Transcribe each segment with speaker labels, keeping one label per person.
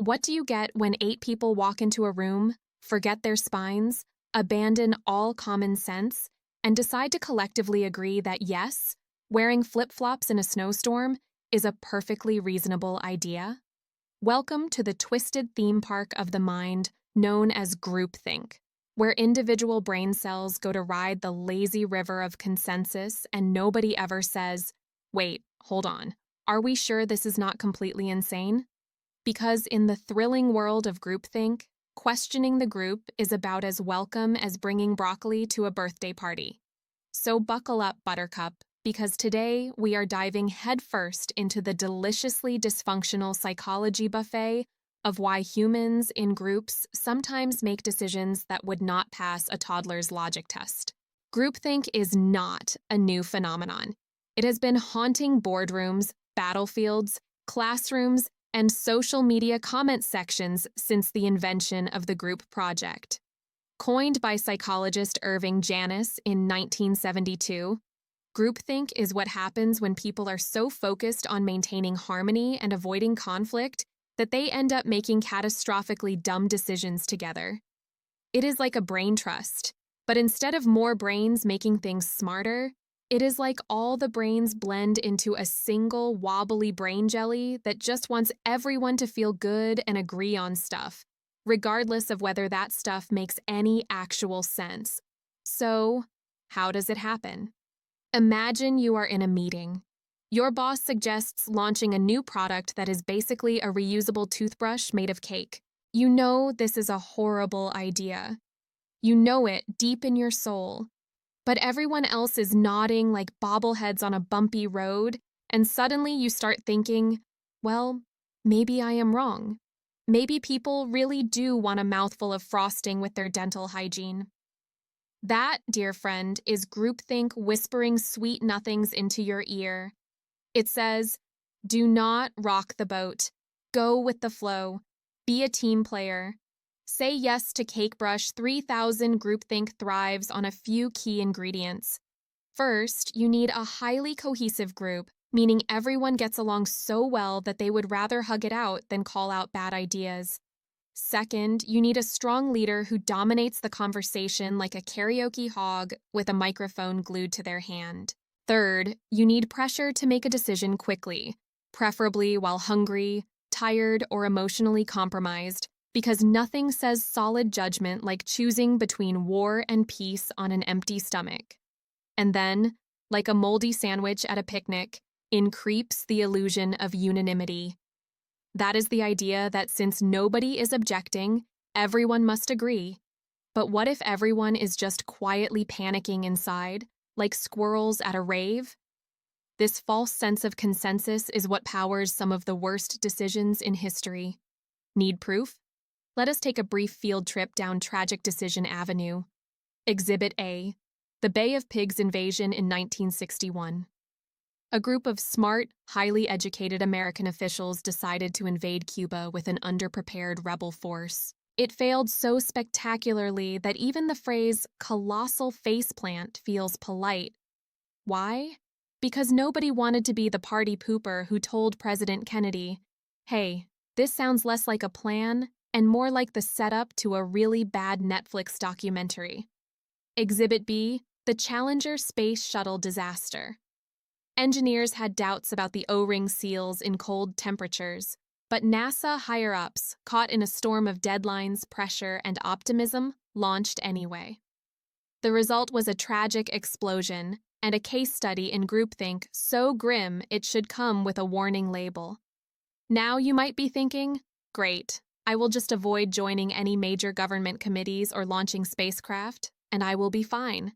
Speaker 1: What do you get when 8 people walk into a room, forget their spines, abandon all common sense, and decide to collectively agree that yes, wearing flip-flops in a snowstorm is a perfectly reasonable idea? Welcome to the twisted theme park of the mind known as groupthink, where individual brain cells go to ride the lazy river of consensus and nobody ever says, "Wait, hold on, are we sure this is not completely insane?" Because in the thrilling world of groupthink, questioning the group is about as welcome as bringing broccoli to a birthday party. So buckle up, Buttercup, because today we are diving headfirst into the deliciously dysfunctional psychology buffet of why humans in groups sometimes make decisions that would not pass a toddler's logic test. Groupthink is not a new phenomenon. It has been haunting boardrooms, battlefields, classrooms, and social media comment sections since the invention of the group project. Coined by psychologist Irving Janis in 1972, groupthink is what happens when people are so focused on maintaining harmony and avoiding conflict that they end up making catastrophically dumb decisions together. It is like a brain trust, but instead of more brains making things smarter, it is like all the brains blend into a single wobbly brain jelly that just wants everyone to feel good and agree on stuff, regardless of whether that stuff makes any actual sense. So, how does it happen? Imagine you are in a meeting. Your boss suggests launching a new product that is basically a reusable toothbrush made of cake. You know this is a horrible idea. You know it deep in your soul. But everyone else is nodding like bobbleheads on a bumpy road, and suddenly you start thinking, well, maybe I am wrong. Maybe people really do want a mouthful of frosting with their dental hygiene. That, dear friend, is groupthink whispering sweet nothings into your ear. It says, do not rock the boat. Go with the flow. Be a team player. Say yes to Cakebrush 3000 groupthink thrives on a few key ingredients. First, you need a highly cohesive group, meaning everyone gets along so well that they would rather hug it out than call out bad ideas. Second, you need a strong leader who dominates the conversation like a karaoke hog with a microphone glued to their hand. Third, you need pressure to make a decision quickly, preferably while hungry, tired, or emotionally compromised, because nothing says solid judgment like choosing between war and peace on an empty stomach. And then, like a moldy sandwich at a picnic, in creeps the illusion of unanimity. That is the idea that since nobody is objecting, everyone must agree. But what if everyone is just quietly panicking inside, like squirrels at a rave? This false sense of consensus is what powers some of the worst decisions in history. Need proof? Let us take a brief field trip down Tragic Decision Avenue. Exhibit A, the Bay of Pigs invasion in 1961. A group of smart, highly educated American officials decided to invade Cuba with an underprepared rebel force. It failed so spectacularly that even the phrase colossal faceplant feels polite. Why? Because nobody wanted to be the party pooper who told President Kennedy, "Hey, this sounds less like a plan and more like the setup to a really bad Netflix documentary." Exhibit B, the Challenger Space Shuttle disaster. Engineers had doubts about the O-ring seals in cold temperatures, but NASA higher-ups, caught in a storm of deadlines, pressure, and optimism, launched anyway. The result was a tragic explosion and a case study in groupthink so grim it should come with a warning label. Now you might be thinking, great, I will just avoid joining any major government committees or launching spacecraft, and I will be fine.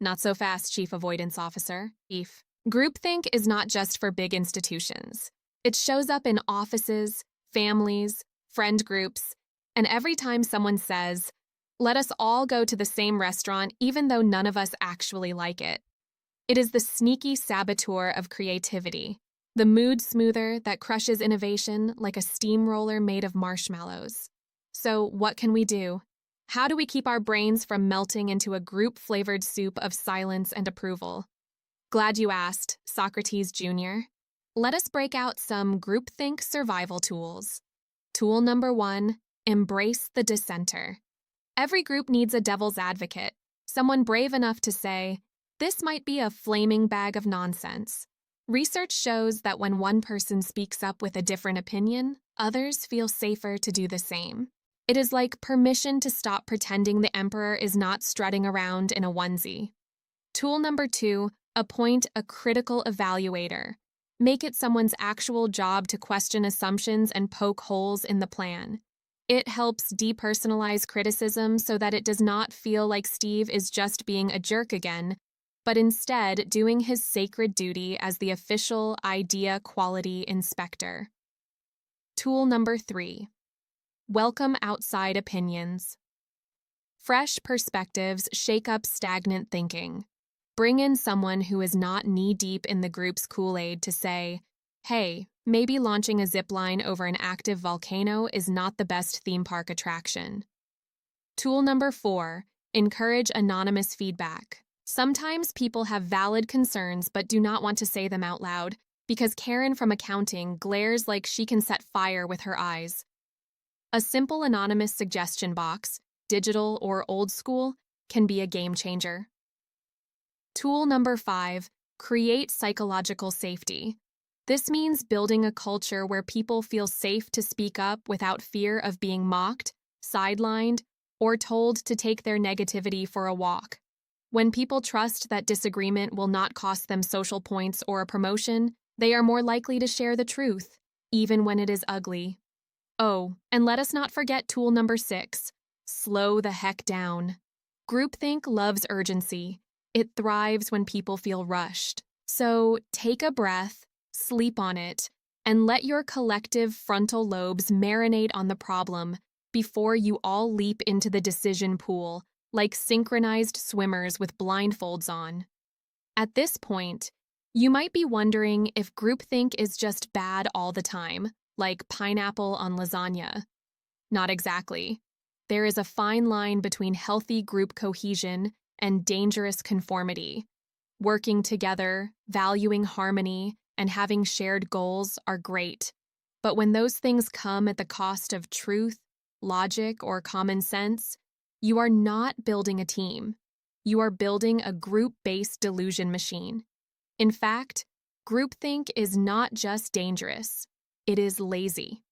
Speaker 1: Not so fast, Chief Avoidance Officer. Chief. Groupthink is not just for big institutions. It shows up in offices, families, friend groups, and every time someone says, "Let us all go to the same restaurant even though none of us actually like it." It is the sneaky saboteur of creativity, the mood smoother that crushes innovation like a steamroller made of marshmallows. So what can we do? How do we keep our brains from melting into a group-flavored soup of silence and approval? Glad you asked, Socrates Jr. Let us break out some groupthink survival tools. Tool number 1, embrace the dissenter. Every group needs a devil's advocate, someone brave enough to say, "This might be a flaming bag of nonsense." Research shows that when one person speaks up with a different opinion, others feel safer to do the same. It is like permission to stop pretending the emperor is not strutting around in a onesie. Tool number 2, appoint a critical evaluator. Make it someone's actual job to question assumptions and poke holes in the plan. It helps depersonalize criticism so that it does not feel like Steve is just being a jerk again, but instead doing his sacred duty as the official idea quality inspector. Tool number 3, welcome outside opinions. Fresh perspectives shake up stagnant thinking. Bring in someone who is not knee-deep in the group's Kool-Aid to say, "Hey, maybe launching a zipline over an active volcano is not the best theme park attraction." Tool number 4, encourage anonymous feedback. Sometimes people have valid concerns but do not want to say them out loud because Karen from accounting glares like she can set fire with her eyes. A simple anonymous suggestion box, digital or old school, can be a game changer. Tool number 5, create psychological safety. This means building a culture where people feel safe to speak up without fear of being mocked, sidelined, or told to take their negativity for a walk. When people trust that disagreement will not cost them social points or a promotion, they are more likely to share the truth, even when it is ugly. Oh, and let us not forget tool number 6, slow the heck down. Groupthink loves urgency. It thrives when people feel rushed. So take a breath, sleep on it, and let your collective frontal lobes marinate on the problem before you all leap into the decision pool like synchronized swimmers with blindfolds on. At this point, you might be wondering if groupthink is just bad all the time, like pineapple on lasagna. Not exactly. There is a fine line between healthy group cohesion and dangerous conformity. Working together, valuing harmony, and having shared goals are great. But when those things come at the cost of truth, logic, or common sense, you are not building a team. You are building a group-based delusion machine. In fact, groupthink is not just dangerous, it is lazy.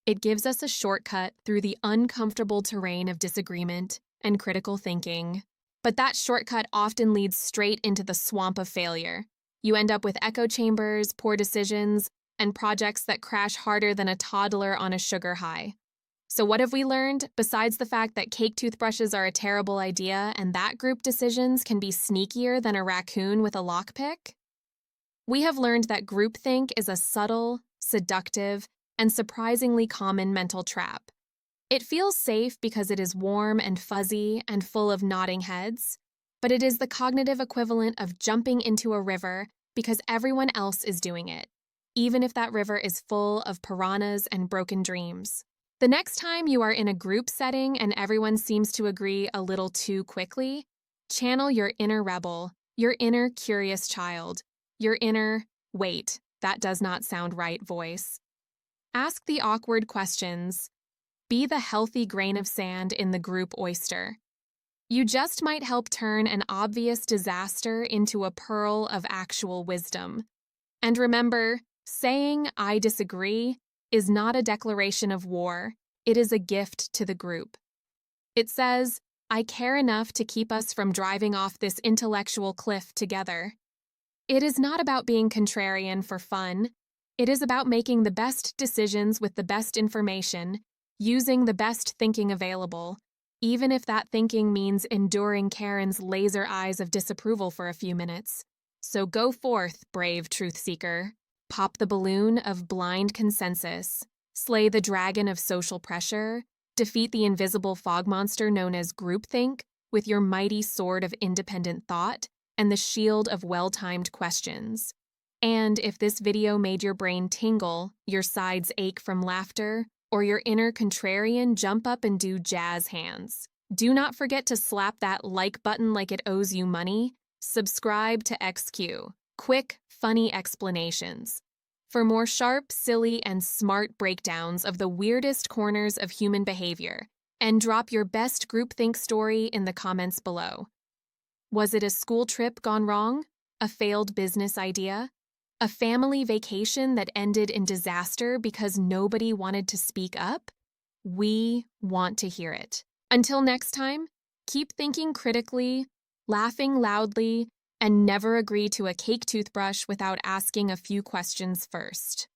Speaker 1: It gives us a shortcut through the uncomfortable terrain of disagreement and critical thinking. But that shortcut often leads straight into the swamp of failure. You end up with echo chambers, poor decisions, and projects that crash harder than a toddler on a sugar high. So what have we learned, besides the fact that cake toothbrushes are a terrible idea and that group decisions can be sneakier than a raccoon with a lockpick? We have learned that groupthink is a subtle, seductive, and surprisingly common mental trap. It feels safe because it is warm and fuzzy and full of nodding heads, but it is the cognitive equivalent of jumping into a river because everyone else is doing it, even if that river is full of piranhas and broken dreams. The next time you are in a group setting and everyone seems to agree a little too quickly, channel your inner rebel, your inner curious child, your inner, "Wait, that does not sound right" voice. Ask the awkward questions. Be the healthy grain of sand in the group oyster. You just might help turn an obvious disaster into a pearl of actual wisdom. And remember, saying "I disagree" is not a declaration of war. It is a gift to the group. It says, "I care enough to keep us from driving off this intellectual cliff together." It is not about being contrarian for fun. It is about making the best decisions with the best information, using the best thinking available, even if that thinking means enduring Karen's laser eyes of disapproval for a few minutes. So go forth, brave truth seeker. Pop the balloon of blind consensus. Slay the dragon of social pressure. Defeat the invisible fog monster known as groupthink with your mighty sword of independent thought and the shield of well-timed questions. And if this video made your brain tingle, your sides ache from laughter, or your inner contrarian jump up and do jazz hands, do not forget to slap that like button like it owes you money. Subscribe to XQ. Quick, funny explanations. For more sharp, silly, and smart breakdowns of the weirdest corners of human behavior, and drop your best groupthink story in the comments below. Was it a school trip gone wrong? A failed business idea? A family vacation that ended in disaster because nobody wanted to speak up? We want to hear it. Until next time, keep thinking critically, laughing loudly, and never agree to a cake toothbrush without asking a few questions first.